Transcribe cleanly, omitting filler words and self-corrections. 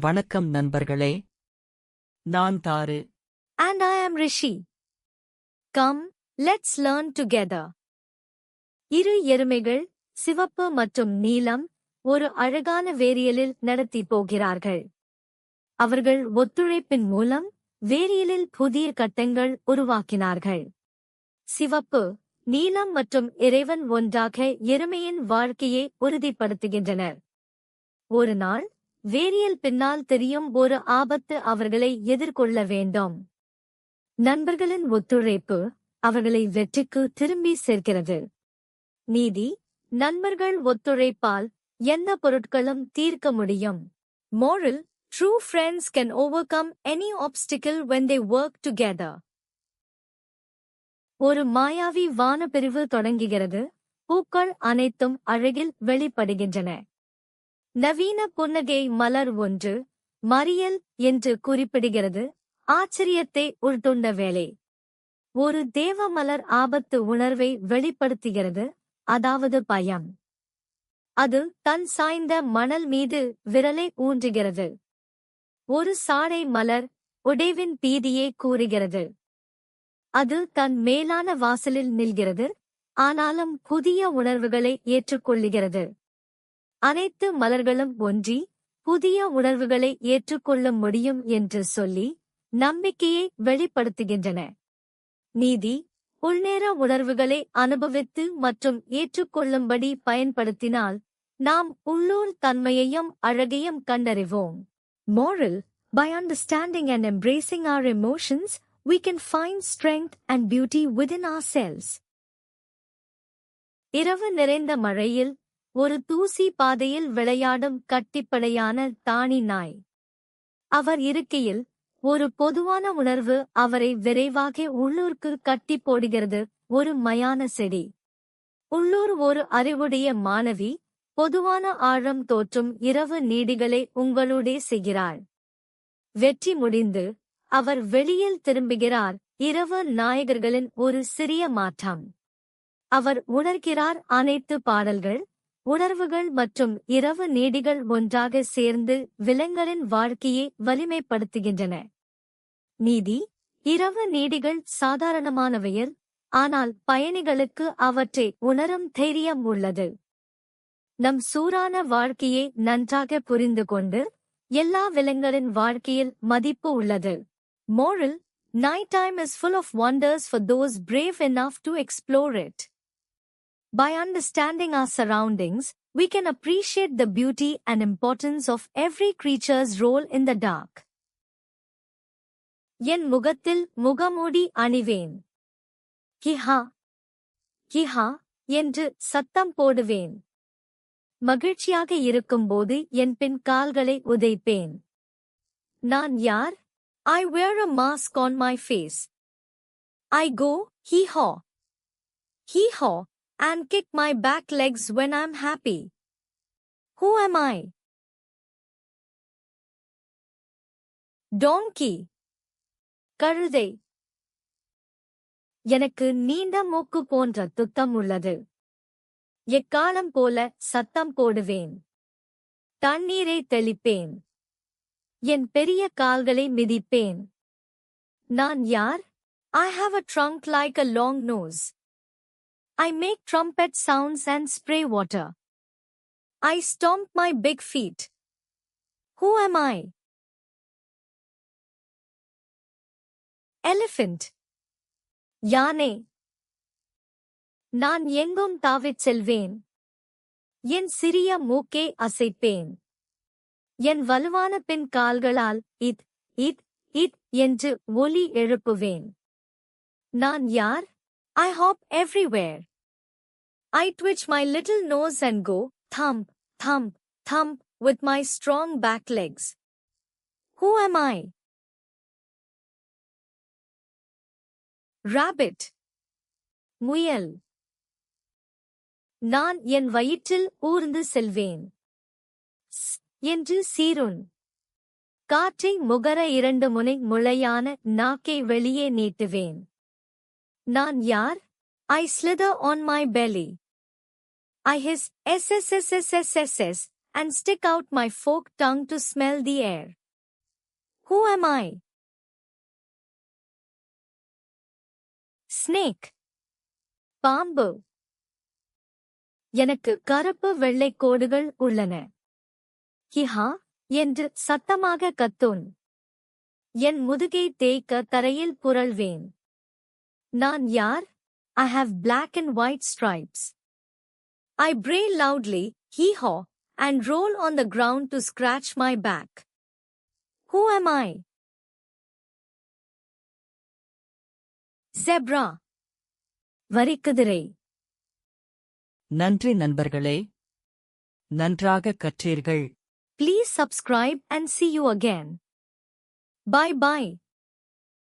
வணக்கம் நண்பர்களே. நான் தாரு. And I am Rishi. Come, let's learn together. இரு எருமைகள், சிவப்பு மற்றும் நீலம், ஒரு அழகான வேரியலில் நடத்தி போகிறார்கள். அவர்கள் ஒத்துழைப்பின் மூலம் வேரியலில் புதிய கட்டங்கள் உருவாக்கினார்கள். சிவப்பு, நீலம் மற்றும் இறைவன் ஒன்றாக எருமையின் வாழ்க்கையை உறுதிப்படுத்துகின்றனர். ஒரு நாள் வேரியல் பின்னால் தெரியும் ஒரு ஆபத்து அவர்களை எதிர்கொள்ள வேண்டும். நண்பர்களின் ஒத்துழைப்பு அவர்களை வெற்றிக்கு திரும்பி சேர்க்கிறது. நீதி, நண்பர்கள் ஒத்துழைப்பால் எந்த பொருட்களும் தீர்க்க முடியும். Moral, true friends can overcome any obstacle when they work together. ஒரு மாயாவி வானப்பிரிவு தொடங்குகிறது. பூக்கள் அனைத்தும் அழகில் வெளிப்படுகின்றன. நவீன புன்னகை மலர் ஒன்று, மரியல் என்று குறிப்பிடுகிறது, ஆச்சரியத்தை உள்துண்ட வேலை. ஒரு தேவ மலர் ஆபத்து உணர்வை வெளிப்படுத்துகிறது, அதாவது பயம். அது தன் சாய்ந்த மணல் மீது விரலை ஊன்றுகிறது. ஒரு சாடை மலர் உடைவின் பீதியை கூறுகிறது. அது தன் மேலான வாசலில் நில்கிறது, ஆனாலும் புதிய உணர்வுகளை ஏற்றுக்கொள்ளுகிறது. அனைத்து மலர்களும் ஒன்றி புதிய உணர்வுகளை ஏற்றுக்கொள்ள முடியும் என்று சொல்லி நம்பிக்கையை வெளிப்படுத்துகின்றன. நீதி, உள்நேர உணர்வுகளை அனுபவித்து மற்றும் ஏற்றுக்கொள்ளும்படி பயன்படுத்தினால் நாம் உள்ளூர் தன்மையையும் அழகையும் கண்டறிவோம். Moral, by understanding and embracing our emotions, we can find strength and beauty within ourselves. இரவு நிறைந்த மழையில் ஒரு தூசி பாதையில் விளையாடும் கட்டிப்படையான தாணி நாய். அவர் இருக்கையில் ஒரு பொதுவான உணர்வு அவரை விரைவாக உள்ளூர்க்கு கட்டி போடுகிறது. ஒரு மயான செடி. உள்ளூர் ஒரு அறிவுடைய மாணவி, பொதுவான ஆழம் தோற்றும் இரவு நீடிகளை உங்களோடே செய்கிறாள். வெற்றி முடிந்து அவர் வெளியில் திரும்புகிறார். இரவு நாயகர்களின் ஒரு சிறிய மாற்றம். அவர் உணர்கிறார், அனைத்து பாடல்கள், உணர்வுகள் மற்றும் இரவு நீடிகள் ஒன்றாக சேர்ந்து விலங்குகளின் வாழ்க்கையை வலிமைப்படுத்துகின்றன. நீதி, இரவு நீடிகள் சாதாரணமானவையல், ஆனால் பயணிகளுக்கு அவற்றை உணரும் தைரியம் உள்ளது. நம் சூறான வாழ்க்கையை நன்றாக புரிந்து கொண்டு எல்லா விலங்குகளின் வாழ்க்கையில் மதிப்பு உள்ளது. Moral, nighttime is full of wonders for those brave enough to explore it. By understanding our surroundings, we can appreciate the beauty and importance of every creature's role in the dark. என் முகத்தில் முகமூடி அணிவேன். கிஹா கிஹா என்று சத்தம் போடுவேன். மகிழ்ச்சியாக இருக்கும்போது என் பின் கால்களை உதைப்பேன். நான் யார்? I wear a mask on my face. I go hee-haw, hee-haw, and kick my back legs when I'm happy. Who am I? Donkey. கழுதை. எனக்கு நீண்ட மூக்கு போன்ற துத்தம் உள்ளது. எக்காலம் போல சத்தம் போடுவேன். தண்ணீரை தெளிப்பேன். என் பெரிய கால்களை மிதிப்பேன். நான் யார்? I have a trunk like a long nose. I make trumpet sounds and spray water. I stomp my big feet. Who am I? Elephant. யானை. நான் எங்கும் தாவிச் செல்வேன். என் சிறிய மூக்கை அசைப்பேன். என் வலுவான பின் கால்களால் இத் இத் இத் என்று ஒலி எழுப்புவேன். நான் யார்? I hop everywhere. I twitch my little nose and go thump, thump, thump with my strong back legs. Who am I? Rabbit. முயல். நான் என் வயிற்றில் ஊர்ந்து செல்வேன். ஸ் என்று சீருன். காற்றை முகர இரண்டு முனை முளையான நாக்கை வெளியே நீட்டுவேன். நான் யார்? I slither on my belly. I hiss SSSSSSS and stick out my forked tongue to smell the air. Who am I? Snake. பாம்பு. எனக்கு கருப்பு வெள்ளை கோடுகள் உள்ளன. ஹிஹா என்று சத்தமாக கத்தோன். என் முதுகை தேய்க்க தரையில் புரள்வேன். நான் யார்? I have black and white stripes. I bray loudly, hee-haw, and roll on the ground to scratch my back. Who am I? Zebra. வரிக்குதிரை. நன்றி நண்பர்களே. நன்றாக கற்றீர்கள். Please subscribe and see you again. Bye bye.